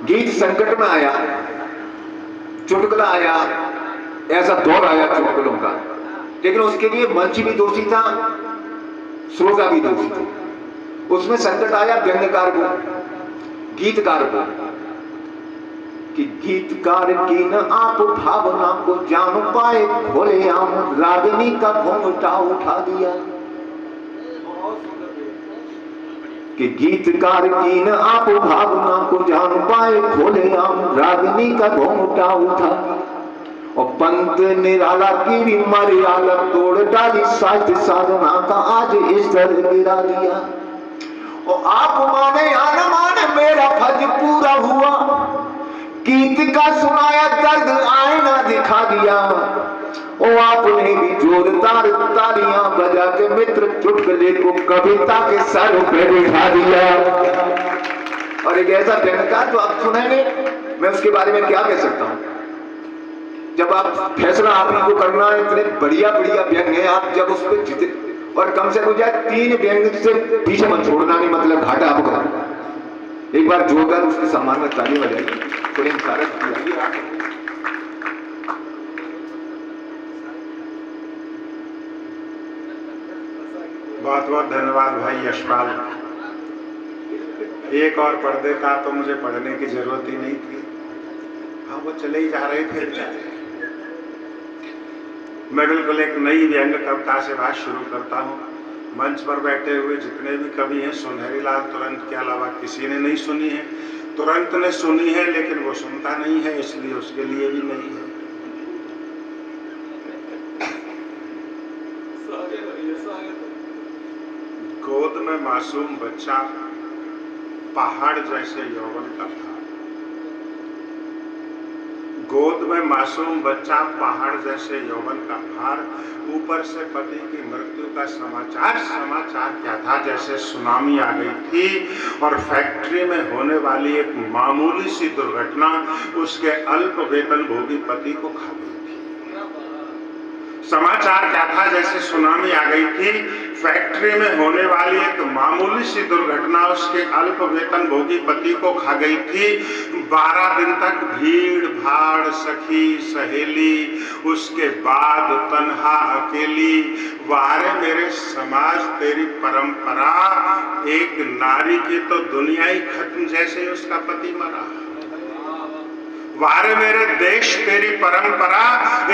गीत संकट में आया, चुटकुला आया, ऐसा दौर आया चुटकुलों का, लेकिन उसके लिए मंच भी दोषी था, श्रोता भी दोषी था। उसमें संकट आया व्यंग्यकार को, गीतकार को, कि गीतकार की न आप भावना को जान पाए, खोले आम रागनी का घूंघटा उठा दिया। कि गीतकार की न आप भावना को जान पाए, खोले आम रागनी का घूंघटा उठा। और पंत निराला की भी मर्यादा तोड़ डाली, साहित्य साधना का आज स्तर गिरा दिया। और आप माने या न माने मेरा फर्ज पूरा हुआ, गीत का सुनाया दर्द आईना दिखा दिया। और आपने भी जोरदार तालियां बजा के मित्र चुटकुले को कविता के सर पे बिठा दिया। और एक ऐसा व्यंग्यकार जो आप सुनेंगे, मैं उसके बारे में क्या कह सकता हूं। जब आप फैसला आप ही को करना है, इतने बढ़िया बढ़िया व्यंग है, आप जब उस पर जीते, और कम से कम 3 व्यंग से पीछे मत छोड़ना, नहीं मतलब घाटा आपका। एक बार जोरदार उसके सम्मान में ताली बजाइए, प्रेम कारक बहुत बहुत धन्यवाद भाई यशपाल। एक और पढ़ देता तो मुझे पढ़ने की जरूरत ही नहीं थी। हाँ, वो चले ही जा रहे थे। मैं बिल्कुल एक नई व्यंग कविता से बात शुरू करता हूँ। मंच पर बैठे हुए जितने भी कवि हैं, सुनहरी लाल तुरंत के अलावा किसी ने नहीं सुनी है। तुरंत ने सुनी है, लेकिन वो सुनता नहीं है, इसलिए उसके लिए भी नहीं है। गोद में मासूम बच्चा पहाड़ जैसे यौवन का भार। गोद में मासूम बच्चा पहाड़ जैसे यौवन का भार, ऊपर से पति की मृत्यु का समाचार। समाचार क्या था, जैसे सुनामी आ गई थी और फैक्ट्री में होने वाली एक मामूली सी दुर्घटना उसके अल्प वेतन भोगी पति को खा गई थी। समाचार क्या था, जैसे सुनामी आ गई थी, फैक्ट्री में होने वाली एक मामूली सी दुर्घटना उसके अल्प वेतन भोगी पति को खा गई थी। 12 दिन तक भीड़ भाड़, सखी सहेली, उसके बाद तन्हा अकेली। वारे मेरे समाज तेरी परंपरा, एक नारी की तो दुनिया ही खत्म जैसे उसका पति मरा। वारे मेरे देश तेरी परंपरा,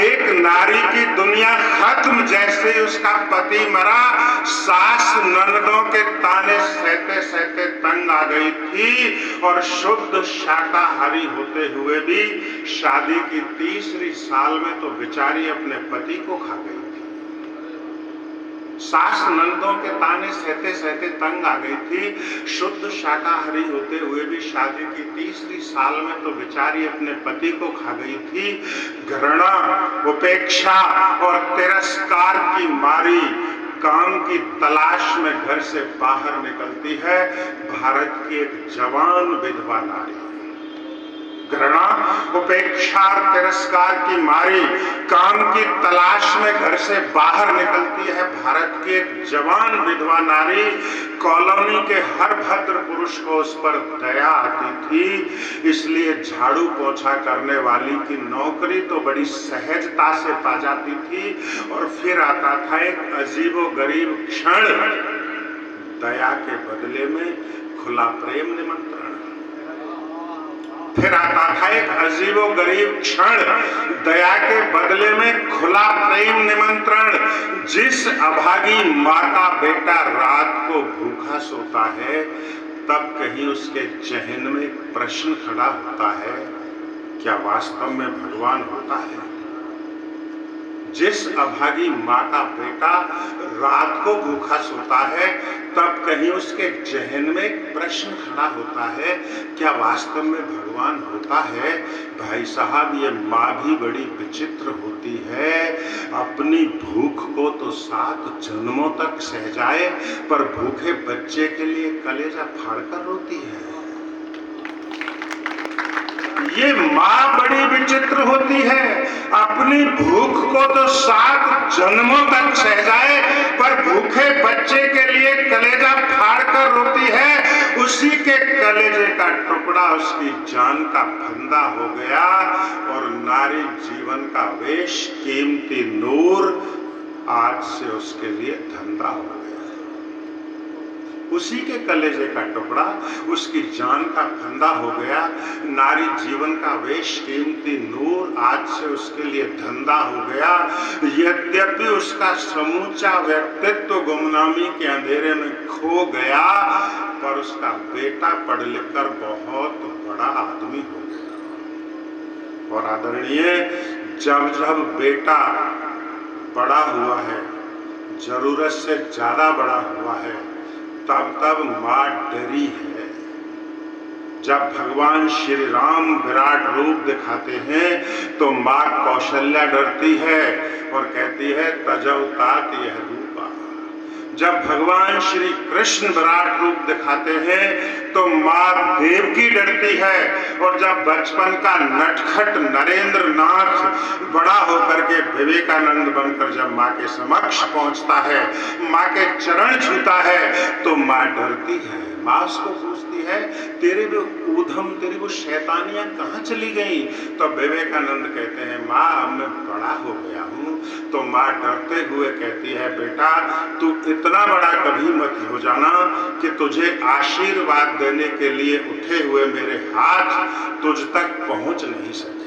एक नारी की दुनिया खत्म जैसे उसका पति मरा। सास ननदों के ताने सहते सहते तंग आ गई थी, और शुद्ध शाकाहारी होते हुए भी शादी की 3री साल में तो बेचारी अपने पति को खा गई थी। सास ननदों के ताने सहते सहते तंग आ गई थी, शुद्ध शाकाहारी होते हुए भी शादी की 3री साल में तो बेचारी अपने पति को खा गई थी। घृणा, उपेक्षा और तिरस्कार की मारी काम की तलाश में घर से बाहर निकलती है भारत की एक जवान विधवा नारी। घृणा, उपेक्षा और तिरस्कार की मारी काम की तलाश में घर से बाहर निकलती है भारत की एक जवान विधवा नारी। कॉलोनी के हर भद्र पुरुष को उस पर दया आती थी, इसलिए झाड़ू पोछा करने वाली की नौकरी तो बड़ी सहजता से पा जाती थी। और फिर आता था एक अजीबोगरीब क्षण, दया के बदले में खुला प्रेम निमंत्रण। फिर आता था एक अजीबोगरीब क्षण, दया के बदले में खुला प्रेम निमंत्रण। जिस अभागी माँ का बेटा रात को भूखा सोता है, तब कहीं उसके जहन में एक प्रश्न खड़ा होता है, क्या वास्तव में भगवान होता है? जिस अभागी माँ का बेटा रात को भूखा सोता है, तब कहीं उसके जहन में एक प्रश्न खड़ा होता है, क्या वास्तव में भगवान होता है? भाई साहब, ये माँ भी बड़ी विचित्र होती है। अपनी भूख को तो 7 जन्मों तक सह जाए, पर भूखे बच्चे के लिए कलेजा फाड़कर रोती है। ये माँ बड़ी विचित्र होती है, अपनी भूख को तो 7 जन्मों तक सह जाए, पर भूखे बच्चे के लिए कलेजा फाड़ कर रोती है। उसी के कलेजे का टुकड़ा उसकी जान का फंदा हो गया और नारी जीवन का वेश, कीमती नूर आज से उसके लिए धंधा हो गया। उसी के कलेजे का टुकड़ा उसकी जान का फंदा हो गया। नारी जीवन का वेश, कीमती नूर आज से उसके लिए धंधा हो गया। यद्यपि उसका समूचा व्यक्तित्व गुमनामी के अंधेरे में खो गया, पर उसका बेटा पढ़ लिख कर बहुत बड़ा आदमी हो गया। और आदरणीय, जब जब बेटा बड़ा हुआ है, जरूरत से ज्यादा बड़ा हुआ है, तब तब मां डरी है। जब भगवान श्री राम विराट रूप दिखाते हैं तो मां कौशल्या डरती है और कहती है तजौ तात यह रूपा। जब भगवान श्री कृष्ण विराट रूप दिखाते हैं तो मां देवकी डरती है, और जब बचपन का नटखट नरेंद्र नाथ बड़ा होकर के विवेकानंद बनकर जब मां के समक्ष पहुंचता है, मां के चरण छूता है, तो मां डरती है। मां उसको पूछती है तेरे वो ऊधम, तेरी वो शैतानियां कहाँ चली गई? तो विवेकानंद कहते हैं मां अब मैं बड़ा हो गया हूँ। तो मां डरते हुए कहती है बेटा तू इतना बड़ा कभी मत हो जाना कि तुझे आशीर्वाद देने के लिए उठे हुए मेरे हाथ तुझ तक पहुंच नहीं सके।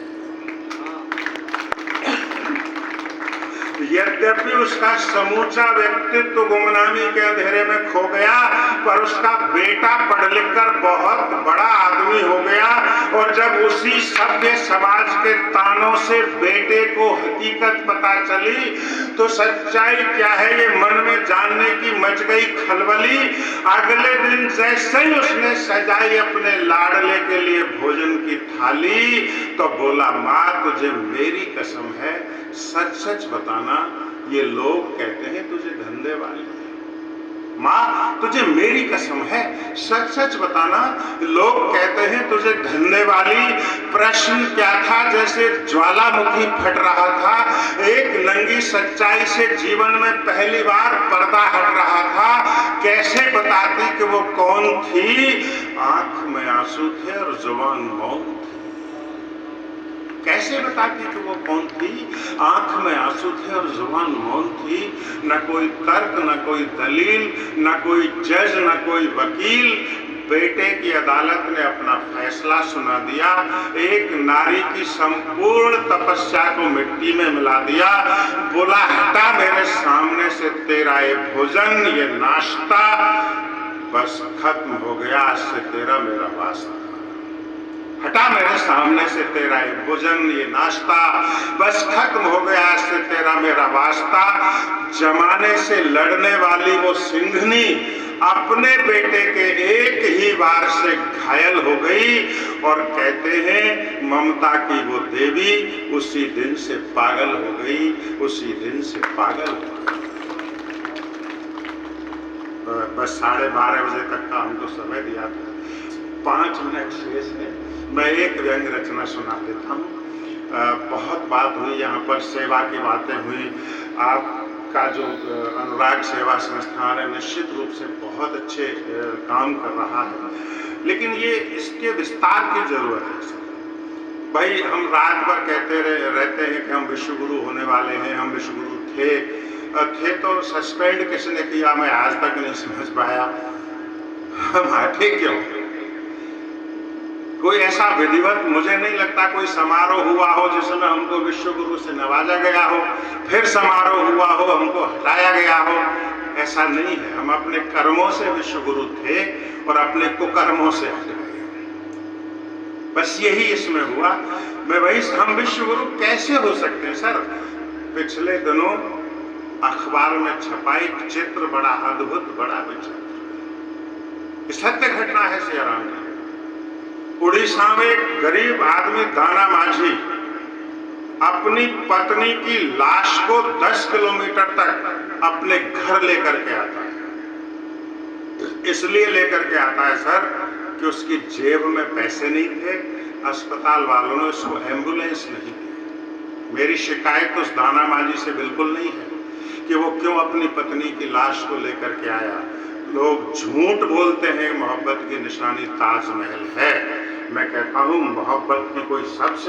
यद्यपि उसका समूचा व्यक्तित्व गुमनामी के अंधेरे में खो गया, पर उसका बेटा पढ़ लिख कर बहुत बड़ा आदमी हो गया। और जब उसी सभ्य समाज के तानों से बेटे को हकीकत पता चली तो सच्चाई क्या है ये मन में जानने की मच गई खलबली। अगले दिन जैसे ही उसने सजाई अपने लाडले के लिए भोजन की थाली, तो बोला माँ तुझे मेरी कसम है, सच सच बताना, ये लोग कहते हैं तुझे धंधे वाली है। माँ तुझे मेरी कसम है, सच सच बताना, लोग कहते हैं तुझे धंधे वाली। प्रश्न क्या था? जैसे ज्वालामुखी फट रहा था, एक नंगी सच्चाई से जीवन में पहली बार पर्दा हट रहा था। कैसे बताती कि वो कौन थी? आंख में आंसू थे और जुबान मौन थी। कैसे बताती कि वो कौन थी? आंख में आंसू थे और जुबान मौन थी। न कोई तर्क, न कोई दलील, न कोई जज, न कोई वकील। बेटे की अदालत ने अपना फैसला सुना दिया। एक नारी की संपूर्ण तपस्या को मिट्टी में मिला दिया। बोला हटा मेरे सामने से तेरा ये भोजन, ये नाश्ता, बस खत्म हो गया, आज से तेरा मेरा वास्ता। हटा मेरे सामने से तेरा ये भोजन, ये नाश्ता, बस खत्म हो गया, आज से तेरा मेरा वास्ता। जमाने से लड़ने वाली वो सिंघनी अपने बेटे के एक ही वार से घायल हो गई। और कहते हैं ममता की वो देवी उसी दिन से पागल हो गई, उसी दिन से पागल हो गई। बस 12:30 बजे तक का हमको समय दिया था, 5 मिनट शेष है। मैं एक व्यंग रचना सुना देता हूँ। बहुत बात हुई यहाँ पर, सेवा की बातें हुई। आपका जो अनुराग सेवा संस्थान है निश्चित रूप से बहुत अच्छे काम कर रहा है, लेकिन ये इसके विस्तार की जरूरत है सर। भाई हम रात भर कहते रहते हैं कि हम विश्व गुरु होने वाले हैं, हम विश्व गुरु थे तो सस्पेंड किसने किया मैं आज तक नहीं समझ पाया। हम हटे क्यों? कोई ऐसा विधिवत मुझे नहीं लगता कोई समारोह हुआ हो जिसमें हमको विश्व गुरु से नवाजा गया हो, फिर समारोह हुआ हो हमको हटाया गया हो। ऐसा नहीं है। हम अपने कर्मों से विश्व गुरु थे और अपने कुकर्मों से हट गए, बस यही इसमें हुआ। मैं वही, हम विश्व गुरु कैसे हो सकते हैं सर? पिछले दिनों अखबार में छपा एक चित्र, बड़ा अद्भुत, बड़ा विचित्र, सत्य घटना है सियाराम जी। उड़ीसा में एक गरीब आदमी दाना माझी अपनी पत्नी की लाश को 10 किलोमीटर तक अपने घर लेकर के आता है। इसलिए लेकर के आता है सर कि उसकी जेब में पैसे नहीं थे, अस्पताल वालों ने उसको एम्बुलेंस नहीं दी। मेरी शिकायत उस दाना मांझी से बिल्कुल नहीं है कि वो क्यों अपनी पत्नी की लाश को लेकर के आया। लोग झूठ बोलते हैं मोहब्बत की निशानी ताजमहल है। मैं कहता हूँ मोहब्बत की कोई सबसे